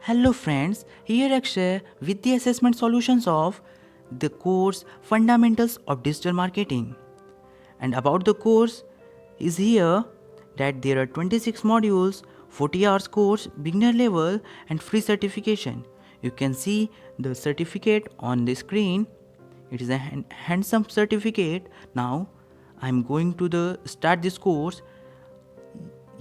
Hello friends, here Akshay with the assessment solutions of the course Fundamentals of Digital Marketing. And about the course is here that there are 26 modules, 40 hours course, beginner level and free certification. You can see the certificate on the screen. It is a handsome certificate. Now I am going to start this course.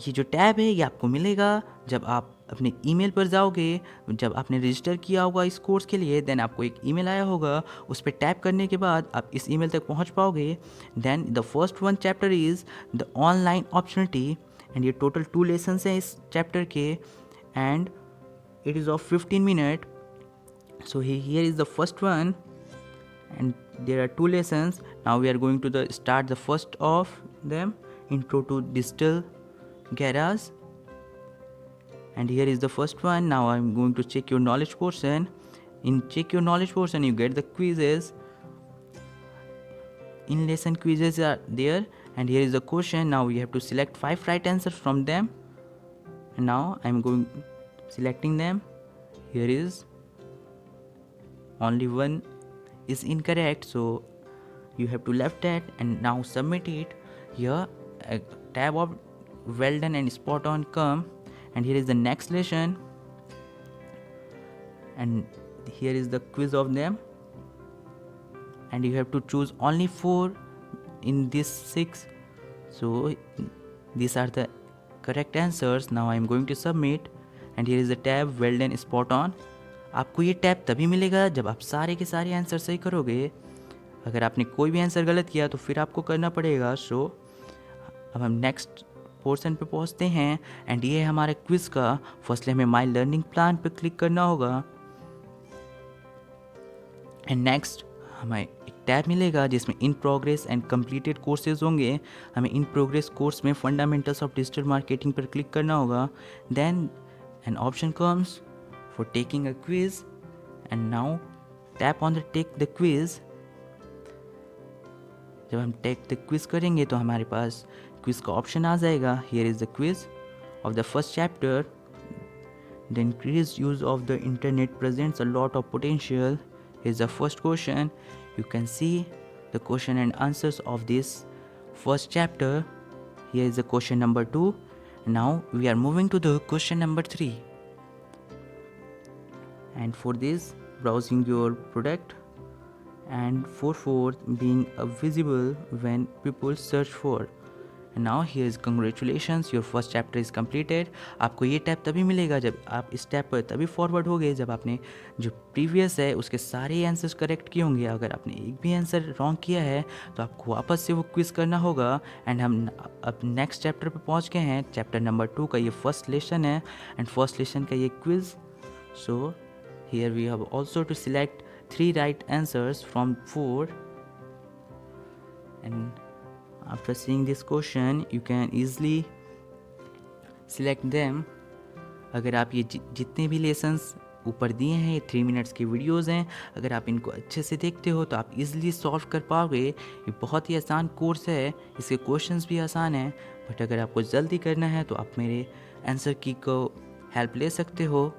ये जो tab है ये आपको मिलेगा जब आप अपने email पर जाओगे, जब आपने रजिस्टर किया होगा इस कोर्स के लिए, देन आपको एक ईमेल आया होगा, उस पर टैप करने के बाद आप इस ईमेल तक पहुंच पाओगे. Then the first one chapter is the online opportunity and ये टोटल 2 लेसन्स हैं इस चैप्टर के and it is of 15 minute. So here is the first one and there are 2 lessons. Now we are going to start the first of them, intro to digital garage, and here is the first one. Now I'm going to check your knowledge portion. In check your knowledge portion you get the quizzes. In lesson quizzes are there and here is the question. Now you have to select 5 right answers from them and now I'm going selecting them. Here is only one is incorrect, so you have to left that and now submit it. Here a tab of well done and spot on come and here is the next lesson and here is the quiz of them and you have to choose only 4 in this 6. So these are the correct answers. Now I am going to submit and here is the tab well done spot on. आपको ये tab तभी मिलेगा जब आप सारे के सारे answer सही करोगे. अगर आपने कोई भी आंसर गलत किया तो फिर आपको करना पड़ेगा. सो अब हम नेक्स्ट पोर्शन पे पहुंचते हैं एंड ये है हमारे क्विज़ का. फर्स्टली हमें माई लर्निंग प्लान पे क्लिक करना होगा एंड नेक्स्ट हमें एक टैब मिलेगा जिसमें in progress and completed courses होंगे. हमें इन प्रोग्रेस कोर्स में फंडामेंटल्स ऑफ डिजिटल मार्केटिंग पर क्लिक करना होगा. Then an option comes for taking a quiz and now tap on the take the quiz. जब हम take the quiz करेंगे तो हमारे पास quiz का ऑप्शन आ जाएगा. Here is the quiz of the first chapter. The increased use of the internet presents a lot of potential. Here's the first question. You can see the question and answers of this first chapter. Here is the question number 2. Now we are moving to the question number 3. And for this browsing your product and for fourth being visible when people search for. And now here is congratulations, your first chapter is completed. आपको ये tab तभी मिलेगा जब आप इस tab पर तभी forward हो गए जब आपने जो प्रीवियस है उसके सारे आंसर्स करेक्ट किए होंगे. अगर आपने एक भी आंसर रॉन्ग किया है तो आपको वापस से वो क्विज़ करना होगा. एंड हम अब नेक्स्ट चैप्टर पे पहुंच गए हैं. चैप्टर नंबर 2 का ये फर्स्ट लेसन है एंड फर्स्ट लेसन का ये quiz. So here we have also to select 3 right answers from 4 and after seeing this question you can easily select them. अगर आप ये जितने भी लेसन्स ऊपर दिए हैं ये 3 मिनट्स की वीडियोस हैं, अगर आप इनको अच्छे से देखते हो तो आप इजीली सॉल्व कर पाओगे. ये बहुत ही आसान कोर्स है, इसके क्वेश्चंस भी आसान हैं. बट अगर आपको जल्दी करना है तो आप मेरे आंसर की को हेल्प ले सकते हो.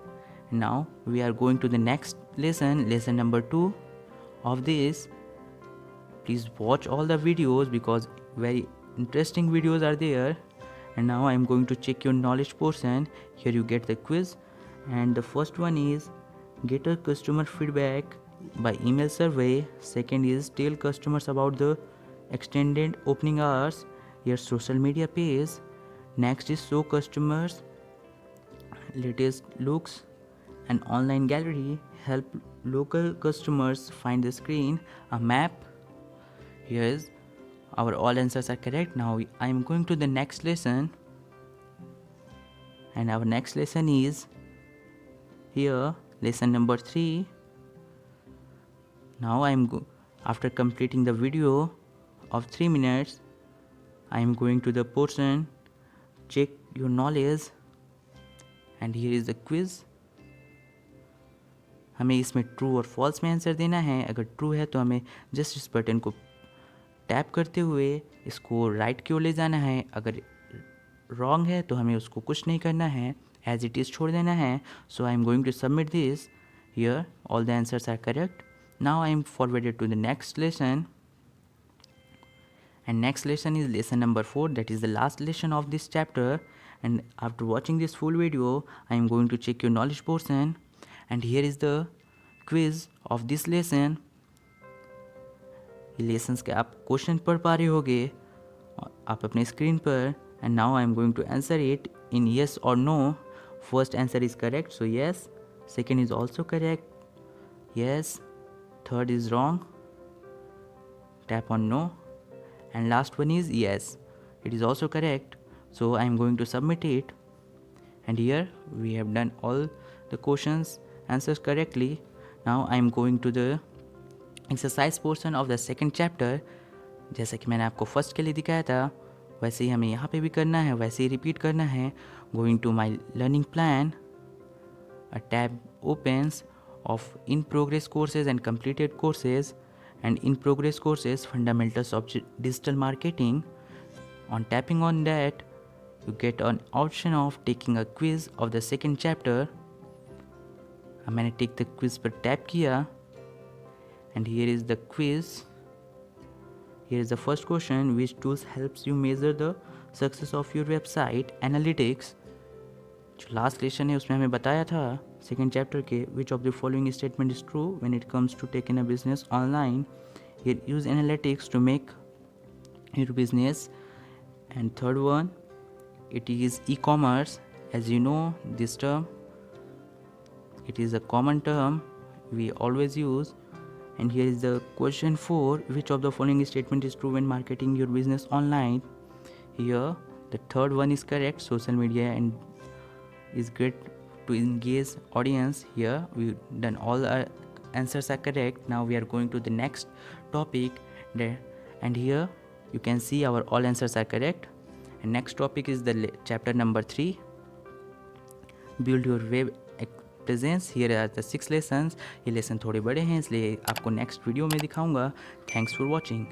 Now we are going to the next lesson number 2 of this. Please watch all the videos because very interesting videos are there. And now I am going to check your knowledge portion. Here you get the quiz and the first one is get a customer feedback by email survey. Second is tell customers about the extended opening hours, your social media page. Next is show customers latest looks. An online gallery, help local customers find the screen. A map. Here is our all answers are correct. Now I am going to the next lesson and our next lesson is here lesson number 3. Now I am after completing the video of 3 minutes I am going to the portion check your knowledge and here is the quiz. हमें इसमें true और false में answer देना है. अगर true है तो हमें जस्ट इस बटन को टैप करते हुए इसको राइट की ओर ले जाना है. अगर रॉन्ग है तो हमें उसको कुछ नहीं करना है. एज इट इज़ छोड़ देना है. So I am going to submit this. Here all the answers are correct. Now I am forwarded to the next lesson. And next lesson is lesson number 4, that is the last lesson of this chapter. And after watching this full video, I am going to check your knowledge portion. And here is the quiz of this lesson. ये lessons के आप question पढ़ पा रहे होगे आप अपने screen पर. And now I am going to answer it in yes or no. First answer is correct, so yes. Second is also correct, yes. Third is wrong, tap on no. And last one is yes, it is also correct. So I am going to submit it. And here we have done all the questions answers correctly. Now I am going to the exercise portion of the second chapter. जैसा कि मैंने आपको first के लिए दिखाया था वैसे ही हमें यहाँ पे भी करना है, वैसे ही रिपीट करना है. Going to my learning plan, a tab opens of in progress courses and completed courses. And in progress courses, fundamentals of digital marketing. On tapping on that, you get an option of taking a quiz of the second chapter. मैंने take the quiz पर tap किया. And here is the quiz. Here is the first question: which tools helps you measure the success of your website? Analytics. जो last lesson है उसमें हमें बताया था second chapter के, which of the following statement is true when it comes to taking a business online. Here use analytics to make your business. And third one, it is e-commerce. As you know, this term, it is a common term we always use. And here is the question 4, which of the following statement is true when marketing your business online? Here the third one is correct. Social media and is great to engage audience. Here we done all our answers are correct. Now we are going to the next topic there, and here you can see our all answers are correct. And next topic is the chapter number 3, build your web presence. Here are the 6 lessons. ये lesson थोड़े बड़े हैं इसलिए आपको next video में दिखाऊंगा. Thanks for watching.